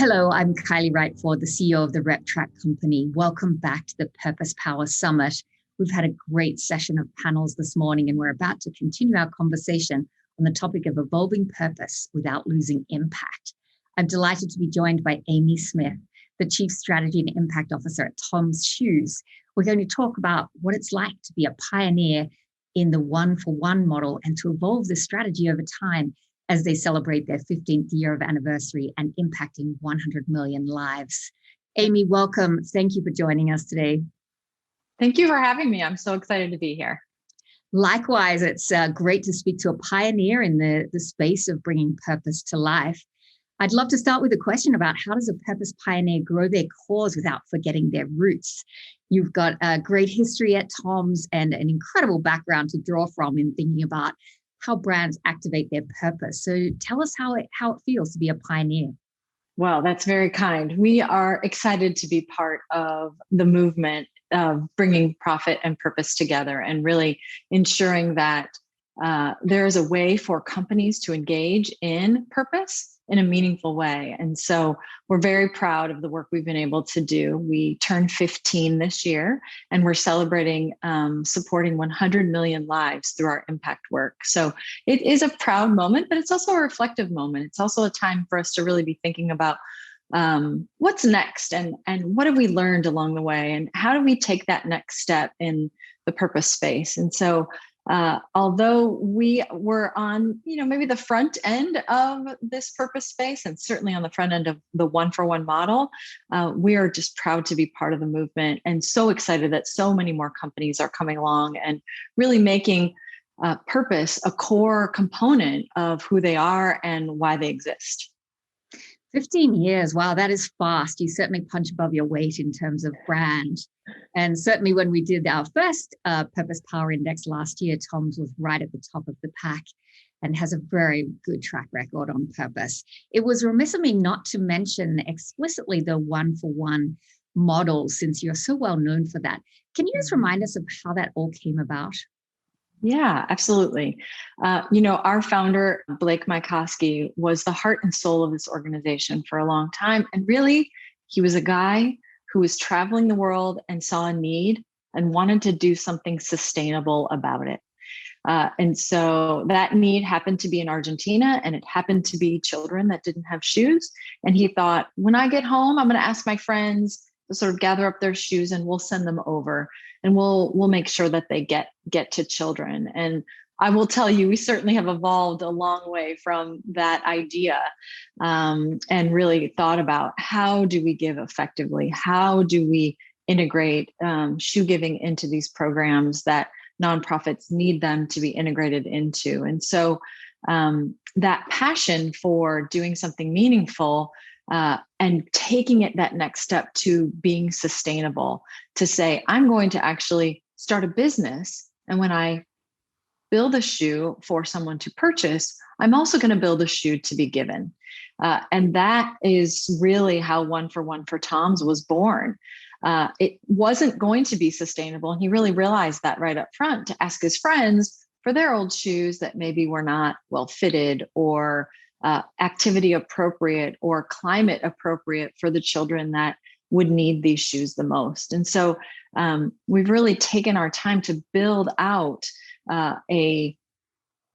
Hello, I'm Kylie Wright-Ford, the CEO of the RepTrack company. Welcome back to the Purpose Power Summit. We've had a great session of panels this morning, and we're about to continue our conversation on the topic of evolving purpose without losing impact. I'm delighted to be joined by Amy Smith, the Chief Strategy and Impact Officer at Tom's Shoes. We're going to talk about what it's like to be a pioneer in the one-for-one model and to evolve this strategy over time as they celebrate their 15th year of anniversary and impacting 100 million lives. Amy, welcome. Thank you for joining us today. Thank you for having me. I'm so excited to be here. Likewise, it's great to speak to a pioneer in the space of bringing purpose to life. I'd love to start with a question about how does a purpose pioneer grow their cause without forgetting their roots? You've got a great history at Tom's and an incredible background to draw from in thinking about how brands activate their purpose. So tell us how it feels to be a pioneer. Well, that's very kind. We are excited to be part of the movement of bringing profit and purpose together and really ensuring that there is a way for companies to engage in purpose in a meaningful way. And so we're very proud of the work we've been able to do. We turned 15 this year, and we're celebrating supporting 100 million lives through our impact work. So it is a proud moment, but it's also a reflective moment. It's also a time for us to really be thinking about what's next and what have we learned along the way, and how do we take that next step in the purpose space. And so although we were on, maybe the front end of this purpose space and certainly on the front end of the one-for-one model, we are just proud to be part of the movement and so excited that so many more companies are coming along and really making purpose a core component of who they are and why they exist. 15 years. Wow, that is fast. You certainly punch above your weight in terms of brand. And certainly when we did our first Purpose Power Index last year, Tom's was right at the top of the pack and has a very good track record on purpose. It was remiss of me not to mention explicitly the one-for-one model, since you're so well known for that. Can you just remind us of how that all came about? Yeah, absolutely. Our founder, Blake Mycoskie, was the heart and soul of this organization for a long time. And really, he was a guy who was traveling the world and saw a need and wanted to do something sustainable about it. And so that need happened to be in Argentina, and it happened to be children that didn't have shoes. And he thought, when I get home, I'm going to ask my friends to sort of gather up their shoes and we'll send them over. And we'll make sure that they get to children. And I will tell you, we certainly have evolved a long way from that idea, and really thought about how do we give effectively? How do we integrate shoe giving into these programs that nonprofits need them to be integrated into? And so that passion for doing something meaningful and taking it that next step to being sustainable, to say, I'm going to actually start a business. And when I build a shoe for someone to purchase, I'm also going to build a shoe to be given. And that is really how One for Tom's was born. It wasn't going to be sustainable. And he really realized that right up front, to ask his friends for their old shoes that maybe were not well fitted or activity appropriate or climate appropriate for the children that would need these shoes the most. And so we've really taken our time to build out a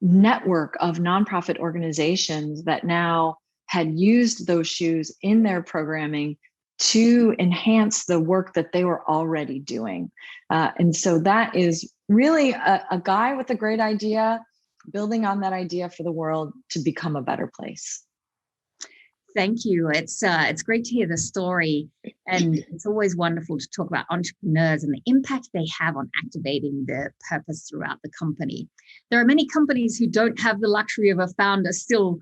network of nonprofit organizations that now had used those shoes in their programming to enhance the work that they were already doing. And so that is really a guy with a great idea, building on that idea for the world to become a better place. Thank you. It's great to hear the story, and it's always wonderful to talk about entrepreneurs and the impact they have on activating their purpose throughout the company. There are many companies who don't have the luxury of a founder still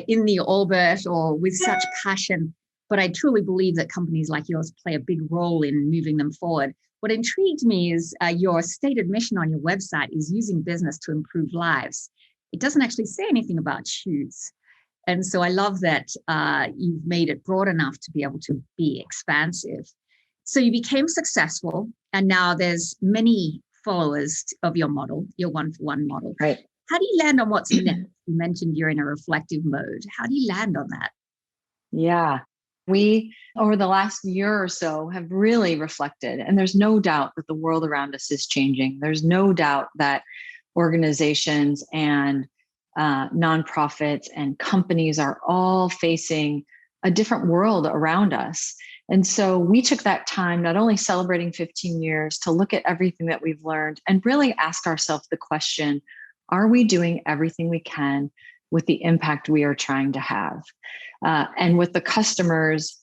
in the orbit or with such passion, but I truly believe that companies like yours play a big role in moving them forward. What intrigued me is your stated mission on your website is using business to improve lives. It doesn't actually say anything about shoes. And so I love that you've made it broad enough to be able to be expansive. So you became successful, and now there's many followers of your model, your one-for-one model. Right. How do you land on what's next? You mentioned you're in a reflective mode. How do you land on that? Yeah. We, over the last year or so, have really reflected, and there's no doubt that the world around us is changing. There's no doubt that organizations and nonprofits and companies are all facing a different world around us. And so we took that time, not only celebrating 15 years, to look at everything that we've learned and really ask ourselves the question, are we doing everything we can with the impact we are trying to have? And with the customer's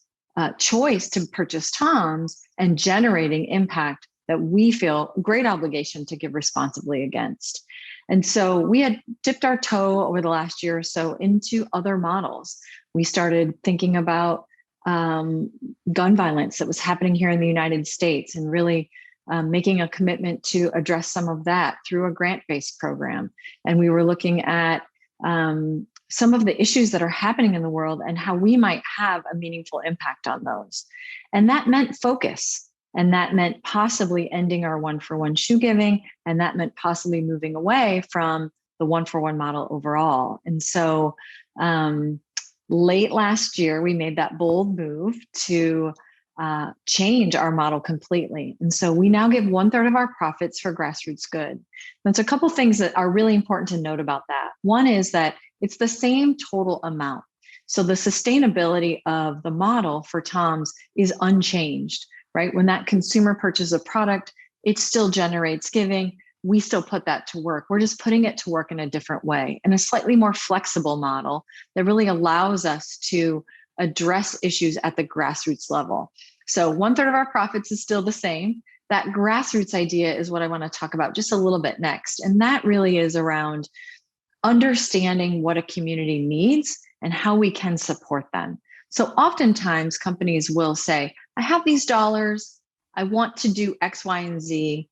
choice to purchase Tom's and generating impact that we feel great obligation to give responsibly against. And so we had dipped our toe over the last year or so into other models. We started thinking about gun violence that was happening here in the United States and really making a commitment to address some of that through a grant-based program. And we were looking at some of the issues that are happening in the world and how we might have a meaningful impact on those. And that meant focus. And that meant possibly ending our one-for-one shoe giving. And that meant possibly moving away from the one-for-one model overall. And so late last year, we made that bold move to change our model completely. And so we now give 1/3 of our profits for grassroots good. There's a couple things that are really important to note about that. One is that it's the same total amount. So the sustainability of the model for Tom's is unchanged, right? When that consumer purchases a product, it still generates giving. We still put that to work. We're just putting it to work in a different way, in a slightly more flexible model that really allows us to address issues at the grassroots level. So 1/3 of our profits is still the same. That grassroots idea is what I want to talk about just a little bit next. And that really is around understanding what a community needs and how we can support them. So oftentimes companies will say, I have these dollars, I want to do X, Y, and Z.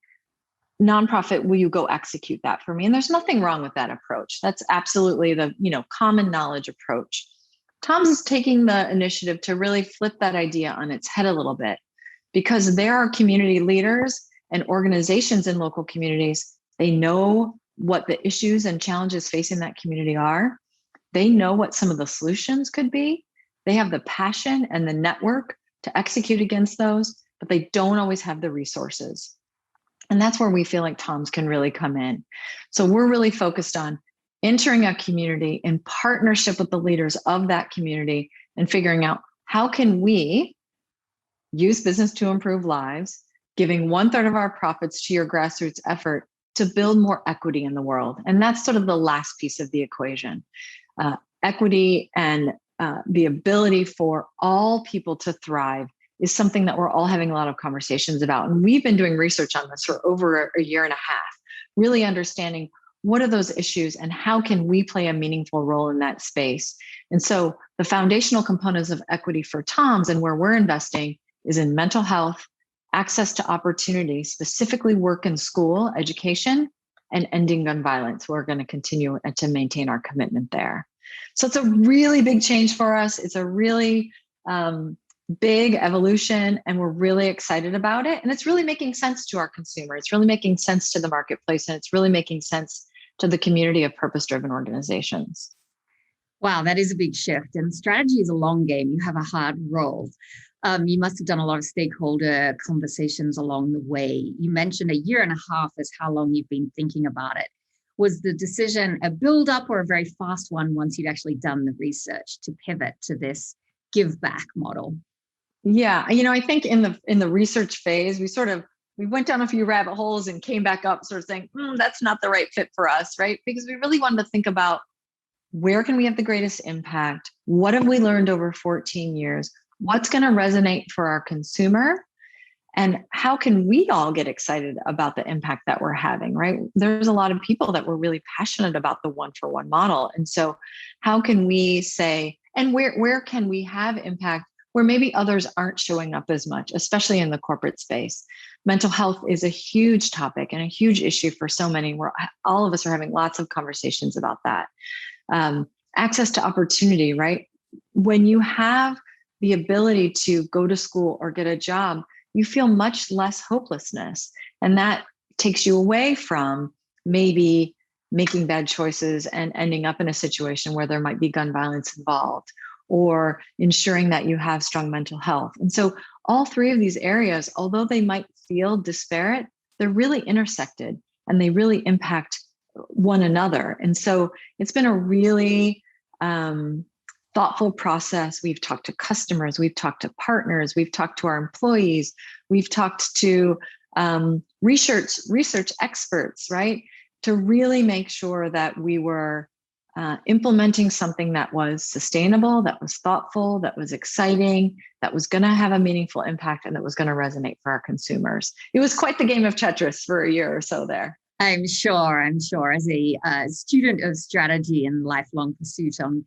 Nonprofit, will you go execute that for me? And there's nothing wrong with that approach. That's absolutely the common knowledge approach. Tom's is taking the initiative to really flip that idea on its head a little bit, because there are community leaders and organizations in local communities. They know what the issues and challenges facing that community are. They know what some of the solutions could be. They have the passion and the network to execute against those, but they don't always have the resources. And that's where we feel like Tom's can really come in. So we're really focused on entering a community in partnership with the leaders of that community and figuring out how can we use business to improve lives, giving 1/3 of our profits to your grassroots effort to build more equity in the world. And that's sort of the last piece of the equation. Equity and the ability for all people to thrive is something that we're all having a lot of conversations about. And we've been doing research on this for over a year and a half, really understanding what are those issues and how can we play a meaningful role in that space. And so the foundational components of equity for Tom's and where we're investing is in mental health, access to opportunity, specifically work and school education, and ending gun violence. We're going to continue to maintain our commitment there. So it's a really big change for us. It's a really big evolution, and we're really excited about it. And it's really making sense to our consumer. It's really making sense to the marketplace, and it's really making sense to the community of purpose-driven organizations. Wow, that is a big shift. And strategy is a long game. You have a hard role. You must have done a lot of stakeholder conversations along the way. You mentioned 1.5 years is how long you've been thinking about it. Was the decision a build up or a very fast one once you'd actually done the research to pivot to this give back model? Yeah, I think in the research phase, we went down a few rabbit holes and came back up sort of saying, that's not the right fit for us, right? Because we really wanted to think about where can we have the greatest impact? What have we learned over 14 years? What's going to resonate for our consumer? And how can we all get excited about the impact that we're having, right? There's a lot of people that were really passionate about the one-for-one model. And so how can we say, and where can we have impact where maybe others aren't showing up as much, especially in the corporate space? Mental health is a huge topic and a huge issue for so many, where all of us are having lots of conversations about that. Access to opportunity, right? When you have the ability to go to school or get a job, you feel much less hopelessness. And that takes you away from maybe making bad choices and ending up in a situation where there might be gun violence involved. or ensuring that you have strong mental health. And so all three of these areas, although they might feel disparate, they're really intersected and they really impact one another. And so it's been a really thoughtful process. We've talked to customers, we've talked to partners, we've talked to our employees, we've talked to research experts, right? To really make sure that we were implementing something that was sustainable, that was thoughtful, that was exciting, that was going to have a meaningful impact, and that was going to resonate for our consumers. It was quite the game of Tetris for a year or so there. I'm sure. As a student of strategy and lifelong pursuit on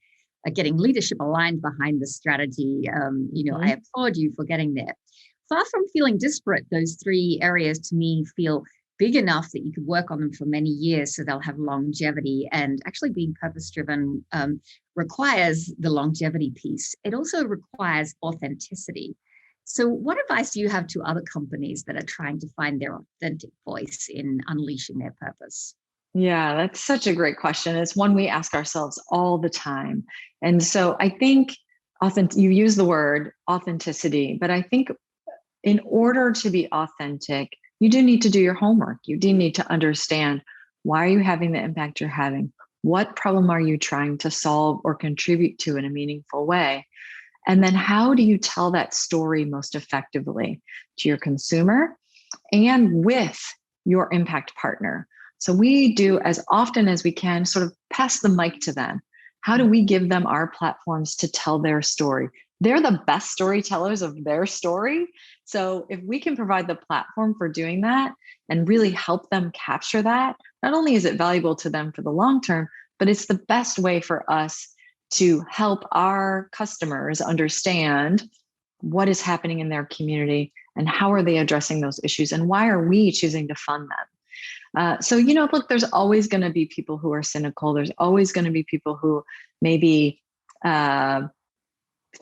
getting leadership aligned behind the strategy, I applaud you for getting there. Far from feeling disparate, those three areas to me feel big enough that you could work on them for many years so they'll have longevity. And actually being purpose-driven requires the longevity piece. It also requires authenticity. So what advice do you have to other companies that are trying to find their authentic voice in unleashing their purpose? Yeah, that's such a great question. It's one we ask ourselves all the time. And so I think you use the word authenticity, but I think in order to be authentic, you do need to do your homework. You do need to understand, why are you having the impact you're having? What problem are you trying to solve or contribute to in a meaningful way? And then how do you tell that story most effectively to your consumer and with your impact partner? So we do, as often as we can, sort of pass the mic to them. How do we give them our platforms to tell their story? They're the best storytellers of their story. So if we can provide the platform for doing that and really help them capture that, not only is it valuable to them for the long term, but it's the best way for us to help our customers understand what is happening in their community and how are they addressing those issues and why are we choosing to fund them. So, look, there's always going to be people who are cynical. There's always going to be people who maybe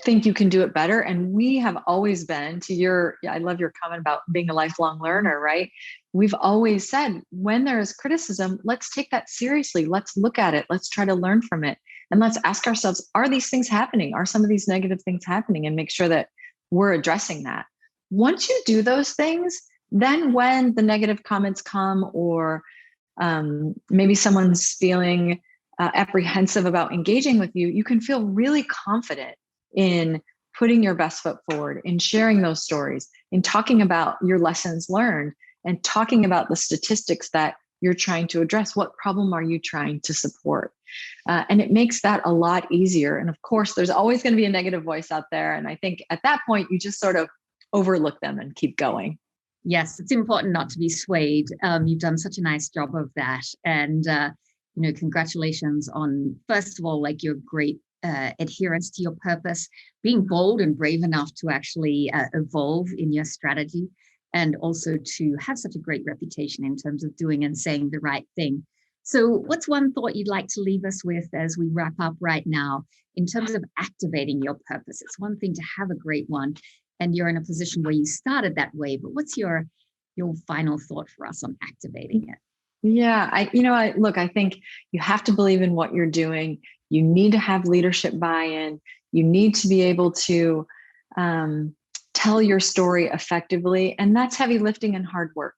think you can do it better. And we have always been I love your comment about being a lifelong learner, right? We've always said, when there is criticism, let's take that seriously. Let's look at it. Let's try to learn from it. And let's ask ourselves, are these things happening? Are some of these negative things happening? And make sure that we're addressing that. Once you do those things, then when the negative comments come, or maybe someone's feeling apprehensive about engaging with you, you can feel really confident in putting your best foot forward, in sharing those stories, in talking about your lessons learned, and talking about the statistics that you're trying to address. What problem are you trying to support? And it makes that a lot easier. And of course, there's always going to be a negative voice out there. And I think at that point, you just sort of overlook them and keep going. Yes, it's important not to be swayed. You've done such a nice job of that. And, congratulations on, first of all, like your great adherence to your purpose, being bold and brave enough to actually evolve in your strategy, and also to have such a great reputation in terms of doing and saying the right thing. So what's one thought you'd like to leave us with as we wrap up right now in terms of activating your purpose? It's one thing to have a great one, and you're in a position where you started that way, but what's your final thought for us on activating it? Yeah, I think you have to believe in what you're doing. You need to have leadership buy-in. You need to be able to tell your story effectively. And that's heavy lifting and hard work.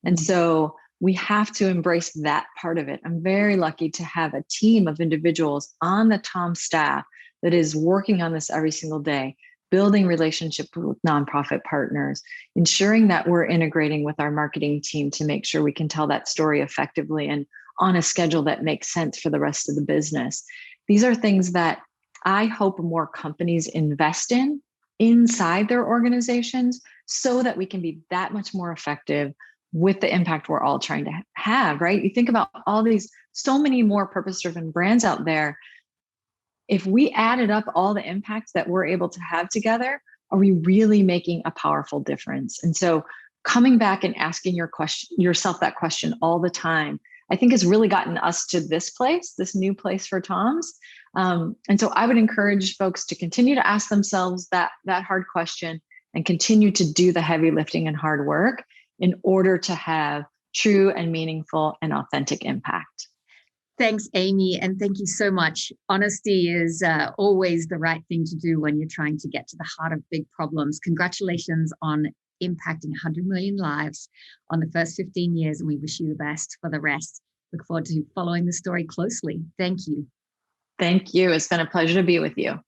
And so we have to embrace that part of it. I'm very lucky to have a team of individuals on the Tom staff that is working on this every single day, building relationships with nonprofit partners, ensuring that we're integrating with our marketing team to make sure we can tell that story effectively and on a schedule that makes sense for the rest of the business. These are things that I hope more companies invest in inside their organizations so that we can be that much more effective with the impact we're all trying to have, right? You think about so many more purpose-driven brands out there. If we added up all the impacts that we're able to have together, are we really making a powerful difference? And so coming back and asking yourself that question all the time, I think has really gotten us to this new place for Tom's. And so I would encourage folks to continue to ask themselves that hard question and continue to do the heavy lifting and hard work in order to have true and meaningful and authentic impact. Thanks, Amy. And thank you so much. Honesty is always the right thing to do when you're trying to get to the heart of big problems. Congratulations on impacting 100 million lives on the first 15 years. And we wish you the best for the rest. Look forward to following the story closely. Thank you. Thank you. It's been a pleasure to be with you.